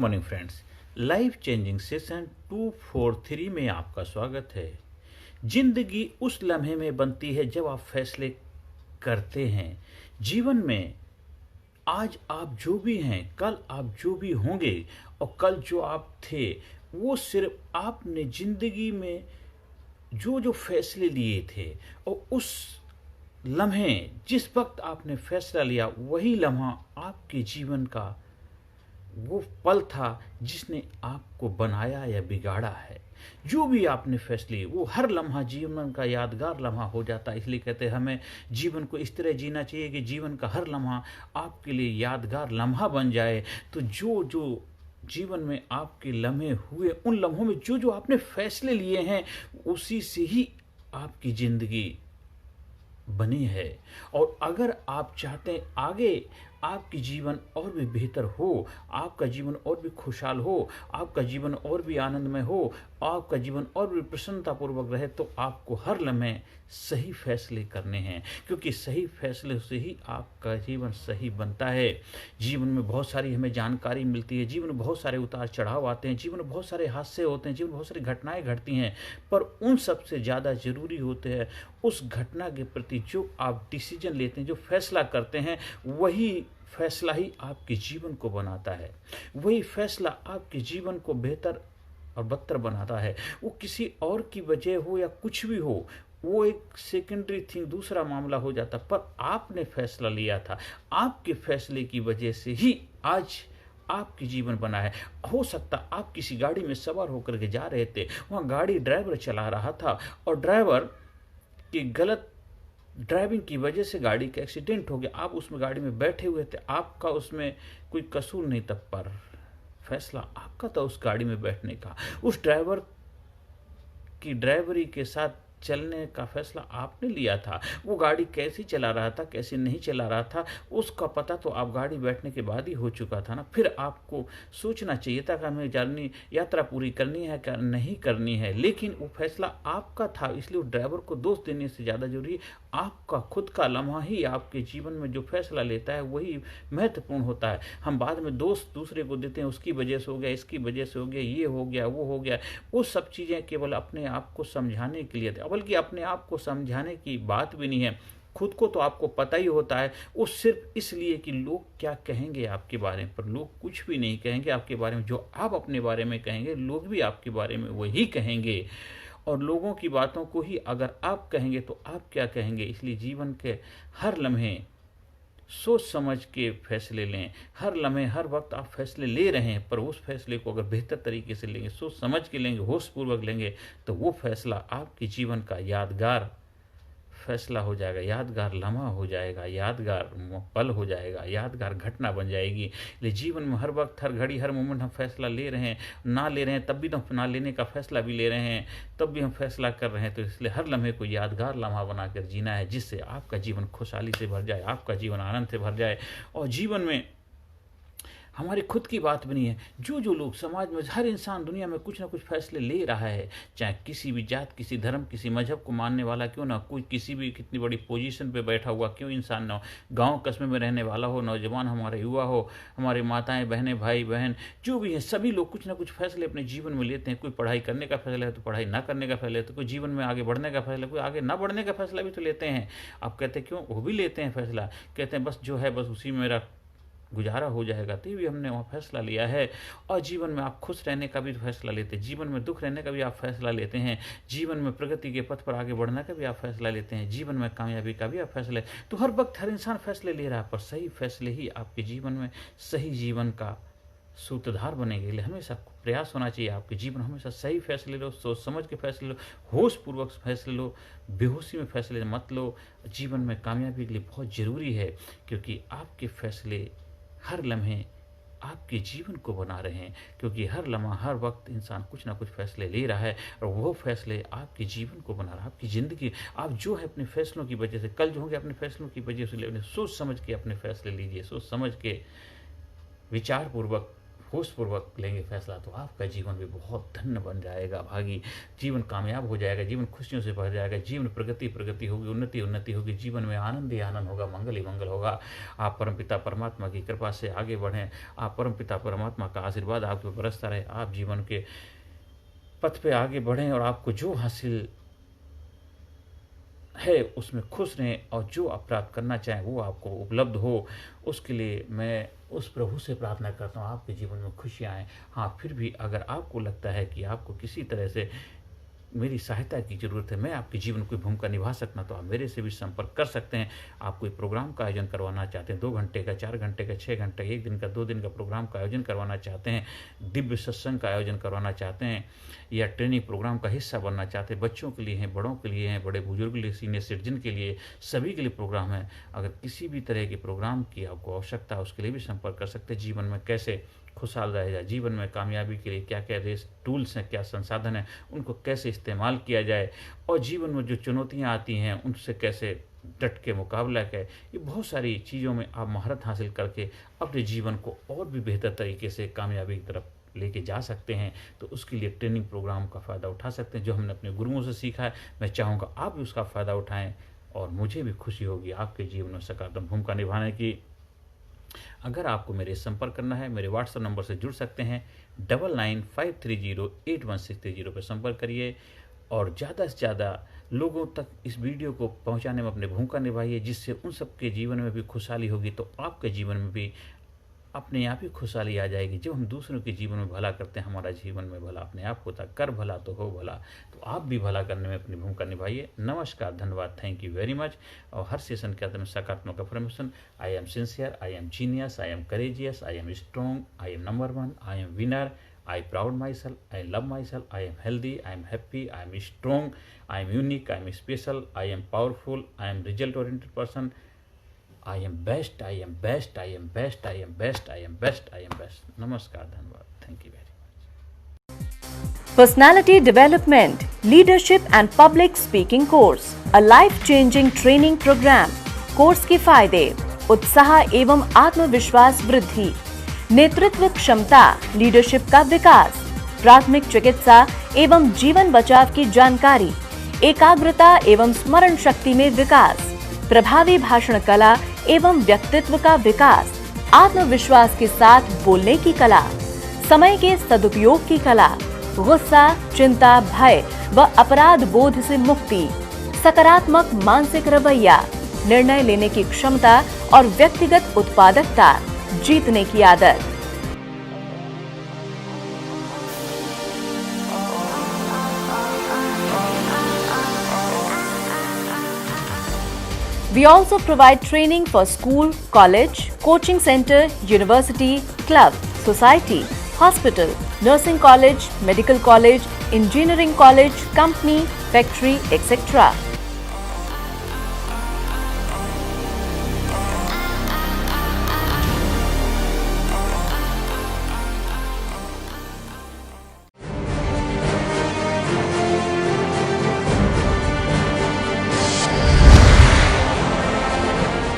Morning friends. Life changing session 243 में आपका स्वागत है। जिंदगी उस लम्हे में बनती है जब आप फैसले करते हैं। जीवन में आज आप जो भी हैं, कल आप जो भी होंगे और कल जो आप थे, वो सिर्फ आपने जिंदगी में जो जो फैसले लिए थे और उस लम्हे जिस वक्त आपने फैसला लिया वही लम्हा आपके जीवन का वो पल था जिसने आपको बनाया या बिगाड़ा है। जो भी आपने फैसले, वो हर लम्हा जीवन का यादगार लम्हा हो जाता है। इसलिए कहते हैं हमें जीवन को इस तरह जीना चाहिए कि जीवन का हर लम्हा आपके लिए यादगार लम्हा बन जाए। तो जो जो जीवन में आपके लम्हे हुए, उन लम्हों में जो जो आपने फैसले लिए हैं, उसी से ही आपकी ज़िंदगी बनी है। और अगर आप चाहते हैं आगे आपकी जीवन और भी बेहतर हो, आपका जीवन और भी खुशहाल हो, आपका जीवन और भी आनंदमय हो, आपका जीवन और भी प्रसन्नतापूर्वक रहे, तो आपको हर लम्हे सही फैसले करने हैं, क्योंकि सही फैसले से ही आपका जीवन सही बनता है। जीवन में बहुत सारी हमें जानकारी मिलती है, जीवन में बहुत सारे उतार चढ़ाव आते हैं, जीवन में बहुत सारे हादसे होते हैं, जीवन में बहुत सारी घटनाएं घटती हैं, पर उन सबसे ज़्यादा ज़रूरी होते हैं उस घटना के प्रति जो आप डिसीजन लेते हैं, जो फैसला करते हैं, वही फैसला ही आपके जीवन को बनाता है। वही फैसला आपके जीवन को बेहतर और बदतर बनाता है। वो किसी और की वजह हो या कुछ भी हो, वो एक सेकेंडरी थिंग, दूसरा मामला हो जाता, पर आपने फैसला लिया था। आपके फैसले की वजह से ही आज आपकी जीवन बना है। हो सकता आप किसी गाड़ी में सवार होकर के जा रहे थे, वहाँ गाड़ी ड्राइवर चला रहा था और ड्राइवर की गलत ड्राइविंग की वजह से गाड़ी का एक्सीडेंट हो गया। आप उसमें गाड़ी में बैठे हुए थे, आपका उसमें कोई कसूर नहीं था, पर फैसला आपका था उस गाड़ी में बैठने का। उस ड्राइवर की ड्राइवरी के साथ चलने का फैसला आपने लिया था। वो गाड़ी कैसे चला रहा था, कैसे नहीं चला रहा था, उसका पता तो आप गाड़ी बैठने के बाद ही हो चुका था ना। फिर आपको सोचना चाहिए था कि हमें जर्नी यात्रा पूरी करनी है क्या नहीं करनी है, लेकिन वो फैसला आपका था। इसलिए उस ड्राइवर को दोष देने से ज़्यादा जरूरी आपका खुद का लम्हा ही आपके जीवन में जो फैसला लेता है वही महत्वपूर्ण होता है। हम बाद में दोष दूसरे को देते हैं, उसकी वजह से हो गया, इसकी वजह से हो गया, ये हो गया, वो हो गया। वो सब चीज़ें केवल अपने आप को समझाने के लिए, बल्कि अपने आप को समझाने की बात भी नहीं है। खुद को तो आपको पता ही होता है, वो सिर्फ इसलिए कि लोग क्या कहेंगे आपके बारे में। पर लोग कुछ भी नहीं कहेंगे आपके बारे में। जो आप अपने बारे में कहेंगे, लोग भी आपके बारे में वही कहेंगे। और लोगों की बातों को ही अगर आप कहेंगे तो आप क्या कहेंगे। इसलिए जीवन के हर लम्हे सोच समझ के फैसले लें। हर लम्हे, हर वक्त आप फैसले ले रहे हैं, पर उस फैसले को अगर बेहतर तरीके से लेंगे, सोच समझ के लेंगे, होशपूर्वक लेंगे, तो वो फैसला आपके जीवन का यादगार फैसला हो जाएगा, यादगार लम्हा हो जाएगा, यादगार पल हो जाएगा, यादगार घटना बन जाएगी। इसलिए जीवन में हर वक्त, हर घड़ी, हर मोमेंट हम फैसला ले रहे हैं, ना ले रहे हैं तब भी तो ना लेने का फैसला भी ले रहे हैं, तब भी हम फैसला कर रहे हैं। तो इसलिए हर लम्हे को यादगार लम्हा बनाकर जीना है, जिससे आपका जीवन खुशहाली से भर जाए, आपका जीवन आनंद से भर जाए। और जीवन में हमारी खुद की बात भी नहीं है। जो जो लोग समाज में, हर इंसान दुनिया में कुछ ना कुछ फैसले ले रहा है, चाहे किसी भी जात, किसी धर्म, किसी मजहब को मानने वाला क्यों ना, कोई किसी भी कितनी बड़ी पोजीशन पे बैठा हुआ क्यों इंसान ना हो, गांव कस्बे में रहने वाला हो, नौजवान, हमारे युवा हो, हमारे माताएं बहनें, भाई बहन, जो भी है, सभी लोग कुछ ना कुछ फैसले अपने जीवन में लेते हैं। कोई पढ़ाई करने का फैसला है तो पढ़ाई ना करने का फैसला है, तो कोई जीवन में आगे बढ़ने का फैसला, कोई आगे ना बढ़ने का फैसला भी तो लेते हैं। आप कहते हैं क्यों, वो भी लेते हैं फैसला, कहते हैं बस जो है बस उसी में मेरा गुजारा हो जाएगा, तो भी हमने वहाँ फैसला लिया है। और जीवन में आप खुश रहने का भी फैसला लेते हैं, जीवन में दुख रहने का भी आप फैसला लेते हैं, जीवन में प्रगति के पथ पर आगे बढ़ने का भी आप फैसला लेते हैं, जीवन में कामयाबी का भी आप फैसला। तो हर वक्त हर इंसान फैसले ले रहा है, पर सही फैसले ही आपके जीवन में सही जीवन का सूत्रधार बनेंगे। इसलिए हमेशा प्रयास होना चाहिए आपके जीवन, हमेशा सही फैसले लो, सोच समझ के फैसले लो, होशपूर्वक फैसले लो, बेहोशी में फैसले मत लो। जीवन में कामयाबी के लिए बहुत ज़रूरी है, क्योंकि आपके फैसले हर लम्हे आपके जीवन को बना रहे हैं। क्योंकि हर लम्हा, हर वक्त इंसान कुछ ना कुछ फैसले ले रहा है, और वो फैसले आपके जीवन को बना रहा है, आपकी ज़िंदगी। आप जो है अपने फैसलों की वजह से, कल जो होंगे अपने फैसलों की वजह से ले, सोच समझ के अपने फैसले लीजिए, सोच समझ के विचारपूर्वक होशपूर्वक लेंगे फैसला तो आपका जीवन भी बहुत धन्य बन जाएगा, भागी जीवन कामयाब हो जाएगा, जीवन खुशियों से भर जाएगा, जीवन प्रगति होगी, उन्नति होगी, जीवन में आनंद ही आनंद होगा, मंगल ही मंगल होगा। आप परमपिता परमात्मा की कृपा से आगे बढ़ें, आप परमपिता परमात्मा का आशीर्वाद आप पे बरसता रहे, आप जीवन के पथ पे आगे बढ़ें और आपको जो हासिल है उसमें खुश रहें और जो आप प्राप्त करना चाहें वो आपको उपलब्ध हो। उसके लिए मैं उस प्रभु से प्रार्थना करता हूँ आपके जीवन में खुशियाँ आएँ। हाँ, फिर भी अगर आपको लगता है कि आपको किसी तरह से मेरी सहायता की ज़रूरत है, मैं आपके जीवन में कोई भूमिका निभा सकता, तो आप मेरे से भी संपर्क कर सकते हैं। आप कोई प्रोग्राम का आयोजन करवाना चाहते हैं, 2 घंटे का, 4 घंटे का, 6 घंटे, 1 दिन का, 2 दिन का प्रोग्राम का आयोजन करवाना चाहते हैं, दिव्य सत्संग का आयोजन करवाना चाहते हैं, या ट्रेनिंग प्रोग्राम का हिस्सा बनना चाहते हैं, बच्चों के लिए हैं, बड़ों के लिए हैं, बड़े बुजुर्ग के लिए, सीनियर सिटीजन के लिए, सभी के लिए प्रोग्राम है। अगर किसी भी तरह के प्रोग्राम की आपको आवश्यकता है उसके लिए भी संपर्क कर सकते हैं। जीवन में कैसे खुशहाल रहा जाए, जीवन में कामयाबी के लिए क्या क्या रेस टूल्स हैं, क्या संसाधन हैं, उनको कैसे इस्तेमाल किया जाए, और जीवन में जो चुनौतियां आती हैं उनसे कैसे डट के मुकाबला करें, ये बहुत सारी चीज़ों में आप महारत हासिल करके अपने जीवन को और भी बेहतर तरीके से कामयाबी की तरफ लेके जा सकते हैं। तो उसके लिए ट्रेनिंग प्रोग्राम का फ़ायदा उठा सकते हैं जो हमने अपने गुरुओं से सीखा है। मैं चाहूँगा आप भी उसका फ़ायदा उठाएँ और मुझे भी खुशी होगी आपके जीवन में सकारात्मक भूमिका निभाने की। अगर आपको मेरे संपर्क करना है, मेरे व्हाट्सएप नंबर से जुड़ सकते हैं, 9953081630 पर संपर्क करिए और ज़्यादा से ज़्यादा लोगों तक इस वीडियो को पहुंचाने में अपनी भूमिका निभाइए, जिससे उन सबके जीवन में भी खुशहाली होगी तो आपके जीवन में भी अपने आप ही खुशहाली आ जाएगी। जब हम दूसरों के जीवन में भला करते हैं हमारा जीवन में भला अपने आप होता। कर भला तो हो भला, तो आप भी भला करने में अपनी भूमिका निभाइए। नमस्कार, धन्यवाद, थैंक यू वेरी मच। और हर सेशन के अंदर में सकारात्मक affirmation, I am sincere, I am genius, I am courageous, I am strong, I am number 1, I am winner, I proud myself, I love myself, I am healthy, I am happy, I am strong, I am unique, I am special, I am powerful, I am result oriented person, I am best, I am best, I am best, I am best, I am best, I am best. नमस्कार, धन्यवाद, thank you very much. Personality Development, Leadership and Public Speaking Course, a life-changing training program. Course के फायदे: उत्साह एवं आत्मविश्वास वृद्धि, नेतृत्व क्षमता, लीडरशिप का विकास, प्राथमिक चिकित्सा एवं जीवन बचाव की जानकारी, एकाग्रता एवं स्मरण शक्ति में विकास, प्रभावी भाषण कला एवं व्यक्तित्व का विकास, आत्मविश्वास के साथ बोलने की कला, समय के सदुपयोग की कला, गुस्सा, चिंता, भय व अपराध बोध से मुक्ति, सकारात्मक मानसिक रवैया, निर्णय लेने की क्षमता और व्यक्तिगत उत्पादकता, जीतने की आदत। We also provide training for school, college, coaching center, university, club, society, hospital, nursing college, medical college, engineering college, company, factory, etc.